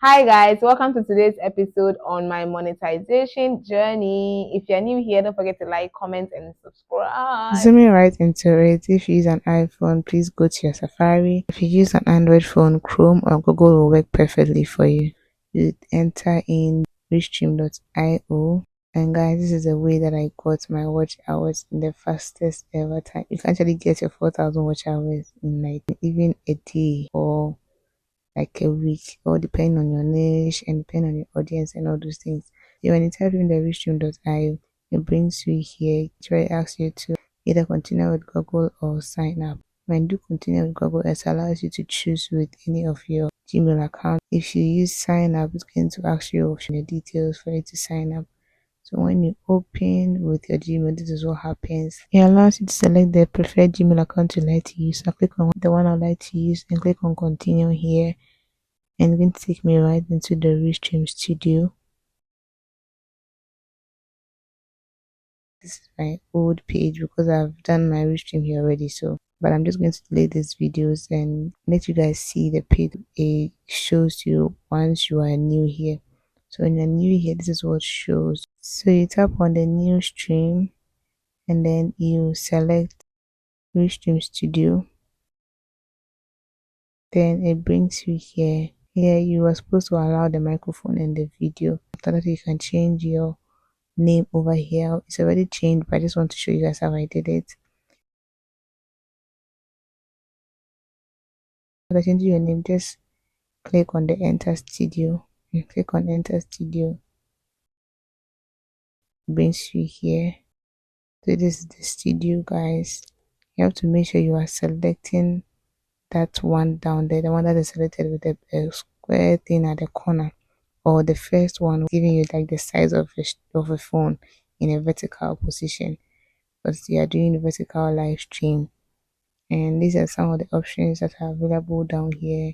Hi guys, welcome to today's episode on my monetization journey. If you're new here, don't forget to like, comment, and subscribe. Zooming right into it, if you use an iPhone, please go to your Safari. If you use an Android phone, Chrome or Google will work perfectly for you. You enter in Restream.io. And guys, this is the way that I got my watch hours in the fastest ever time. You can actually get your 4,000 watch hours in like even a day or like a week, or depending on your niche and depending on your audience and all those things. So when you type in the Restream.io, it brings you here. Where it asks you to either continue with Google or sign up. When you do continue with Google, it allows you to choose with any of your Gmail account. If you use sign up, it's going to ask you the details for you to sign up. So when you open with your Gmail, this is what happens. It allows you to select the preferred Gmail account you like to use. So click on the one I like to use and click on continue here. And it's going to take me right into the Restream studio. This is my old page because I've done my Restream here already. But I'm just going to delete these videos and let you guys see the page. It shows you once you are new here. So when you're new here, this is what shows. So you tap on the new stream and then you select Restream Studio. Then it brings you here. Here you are supposed to allow the microphone and the video. After that, you can change your name over here. It's already changed, but I just want to show you guys how I did it. After changing your name, just click on the enter studio and click on enter studio. It brings you here. So this is the studio, guys. You have to make sure you are selecting that one down there, the one that is selected with the square thing at the corner, or the first one giving you like the size of a phone in a vertical position, because you are doing vertical live stream. And these are some of the options that are available down here.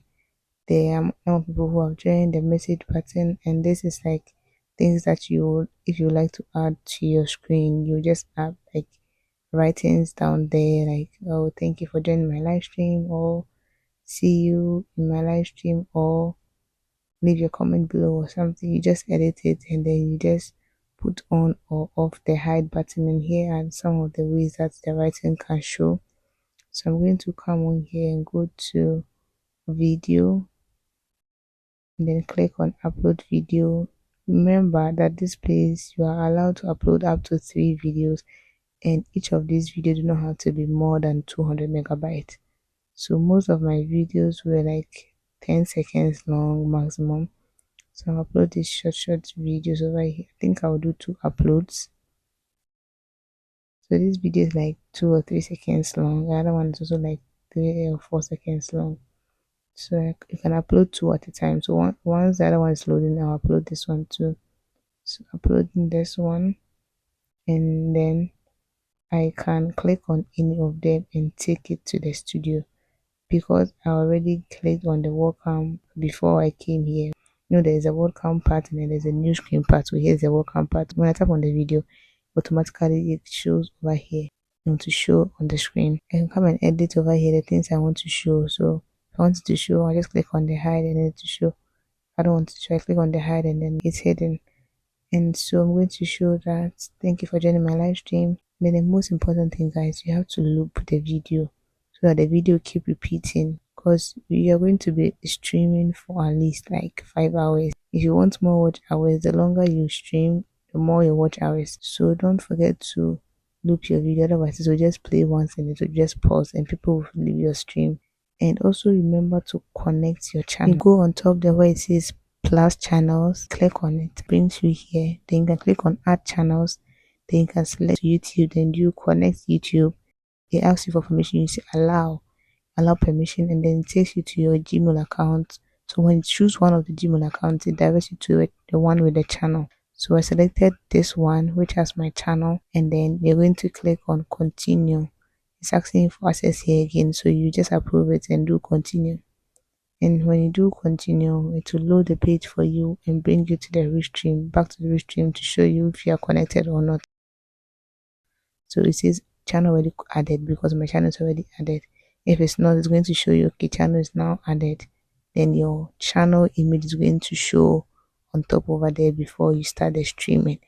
There are more people who have joined the message button, and this is like things that you, if you like to add to your screen, you just add like writings down there, like, oh, thank you for joining my live stream, or see you in my live stream, or leave your comment below or something. You just edit it and then you just put on or off the hide button. And here are some of the ways that the writing can show. So I'm going to come on here and go to video and then click on upload video. Remember that this place you are allowed to upload up to 3 videos, and each of these videos do not have to be more than 200 megabytes. So most of my videos were like 10 seconds long maximum. So I'll upload these short videos over here. I think I'll do 2 uploads. So this video is like 2 or 3 seconds long. The other one is also like 3 or 4 seconds long. So you can upload 2 at a time. So once the other one is loading, I'll upload this one too. So uploading this one, and then I can click on any of them and take it to the studio, because I already clicked on the welcome before I came here. You know, there's a welcome part and then there's a new screen part. So here's the welcome part. When I tap on the video, automatically it shows over here. I want to show on the screen. I can come and edit over here the things I want to show. So if I want it to show, I just click on the hide and then to show. I don't want to show, I click on the hide and then it's hidden. And so I'm going to show that. Thank you for joining my live stream. Then the most important thing, guys, you have to loop the video so that the video keep repeating, because we are going to be streaming for at least like 5 hours. If you want more watch hours, the longer you stream, the more your watch hours. So don't forget to loop your video, otherwise it will just play once and it will just pause and people will leave your stream. And also remember to connect your channel. You go on top there where it says plus channels, click on it, brings you here. Then you can click on add channels, then you can select YouTube, then you connect YouTube. It asks you for permission, you say allow permission, and then it takes you to your Gmail account. So when you choose one of the Gmail accounts, it directs you to the one with the channel. So I selected this one which has my channel, and then you're going to click on continue. It's asking for access here again, so you just approve it and do continue. And when you do continue, it will load the page for you and bring you to the Restream, back to the Restream, to show you if you are connected or not. So it says channel already added because my channel is already added. If it's not, it's going to show you, okay, channel is now added. then your channel image is going to show on top over there before you start the streaming.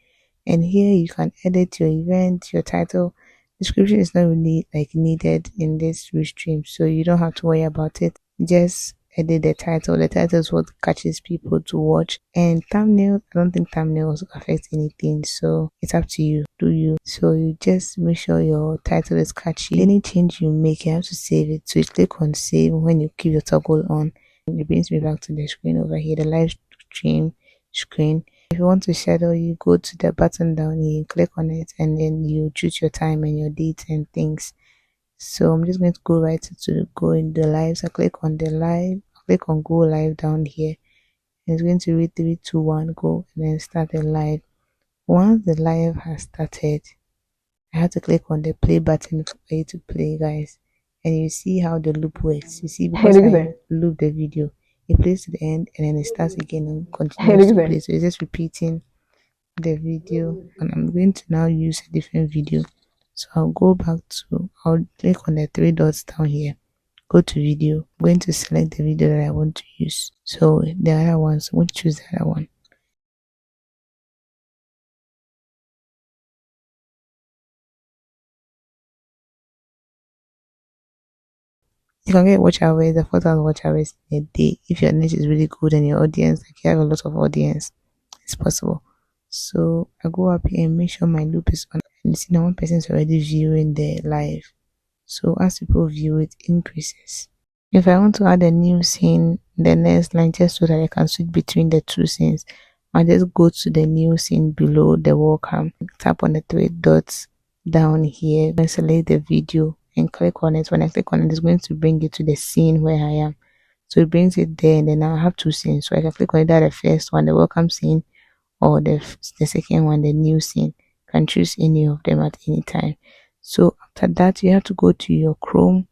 And here you can edit your event, your title. Description is not really like needed in this Restream, so you don't have to worry about it. Just edit the title. The title is what catches people to watch. And thumbnail, I don't think thumbnails affect anything, so it's up to you. Do you? So you just make sure your title is catchy. Any change you make, you have to save it. So you click on save when you keep your toggle on. It brings me back to the screen over here, the live stream screen. If you want to schedule, you go to the button down here, you click on it, and then you choose your time and your date and things. So I'm just going to go right to go in the live. So I click on the live, I click on go live down here. And it's going to read 3, 2, 1, go, and then start the live. Once the live has started, I have to click on the play button for you to play, guys. And you see how the loop works. You see, because I loop the video, it plays to the end and then it starts again and continues to play. So it's just repeating the video. And I'm going to now use a different video. So I'll click on the 3 dots down here. Go to video. I'm going to select the video that I want to use. So the other one, so we'll choose the other one. You can get watch hours, the 4,000 watch hours in a day. If your niche is really good and your audience, like you have a lot of audience, it's possible. So I go up here and make sure my loop is on. And you see now one person is already viewing the live. So as people view it increases. If I want to add a new scene, the next line just so that I can switch between the two scenes, I'll just go to the new scene below the welcome, tap on the 3 dots down here and select the video and click on it. When I click on it, it's going to bring it to the scene where I am. So it brings it there, and then I have 2 scenes. So I can click on either the first one, the welcome scene, or the second one, the new scene. You can choose any of them at any time. So after that, you have to go to your Chrome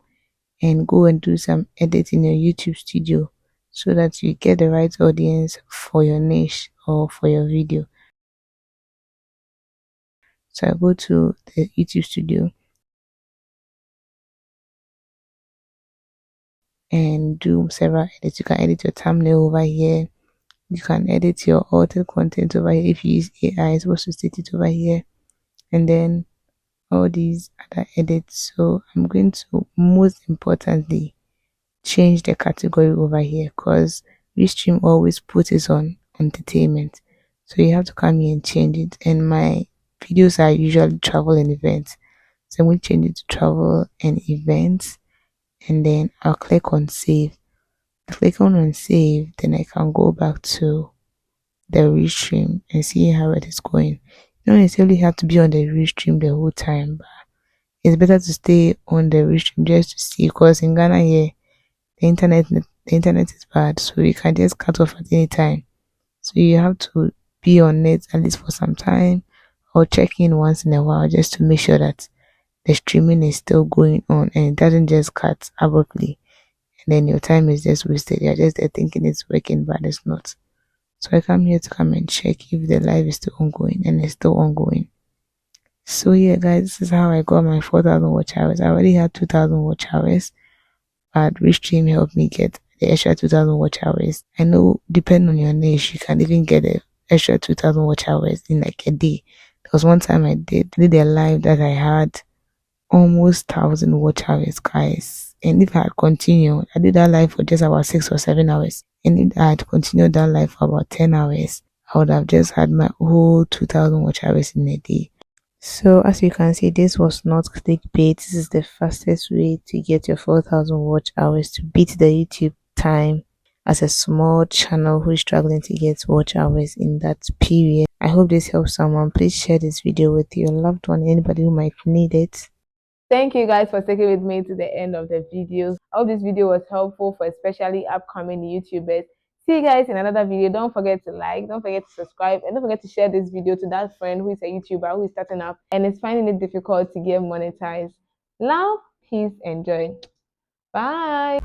and go and do some edit in your YouTube studio so that you get the right audience for your niche or for your video. So I go to the YouTube studio and do several edits. You can edit your thumbnail over here. You can edit your altered content over here. If you use AI, it's supposed to state it over here. And then all these other edits. So I'm going to most importantly change the category over here because Restream always puts it on entertainment. So you have to come here and change it. And my videos are usually travel and events. So I'm going to change it to travel and events. And then I'll click on save. Click on save, then I can go back to the Restream and see how it is going. You don't necessarily have to be on the Restream the whole time, but it's better to stay on the Restream just to see because in Ghana here the internet is bad, so you can just cut off at any time. So you have to be on it at least for some time or check in once in a while just to make sure that the streaming is still going on and it doesn't just cut abruptly and then your time is just wasted. You're just there thinking it's working but it's not. So I come here to come and check if the live is still ongoing and it's still ongoing. So yeah guys, this is how I got my 4,000 watch hours. I already had 2,000 watch hours. But Restream helped me get the extra 2,000 watch hours. I know, depending on your niche, you can even get the extra 2,000 watch hours in like a day. There was one time I did a live that I had almost 1,000 watch hours, guys. And if I had continued, I did that live for just about 6 or 7 hours. And if I had continued that live for about 10 hours, I would have just had my whole 2,000 watch hours in a day. So as you can see, this was not clickbait. This is the fastest way to get your 4,000 watch hours to beat the YouTube time as a small channel who is struggling to get watch hours in that period. I hope this helps someone. Please share this video with your loved one, anybody who might need it. Thank you guys for sticking with me to the end of the video. I hope this video was helpful for especially upcoming YouTubers. See you guys in another video. Don't forget to like, don't forget to subscribe, and don't forget to share this video to that friend who is a YouTuber who is starting up and is finding it difficult to get monetized. Love, peace, and joy. Bye.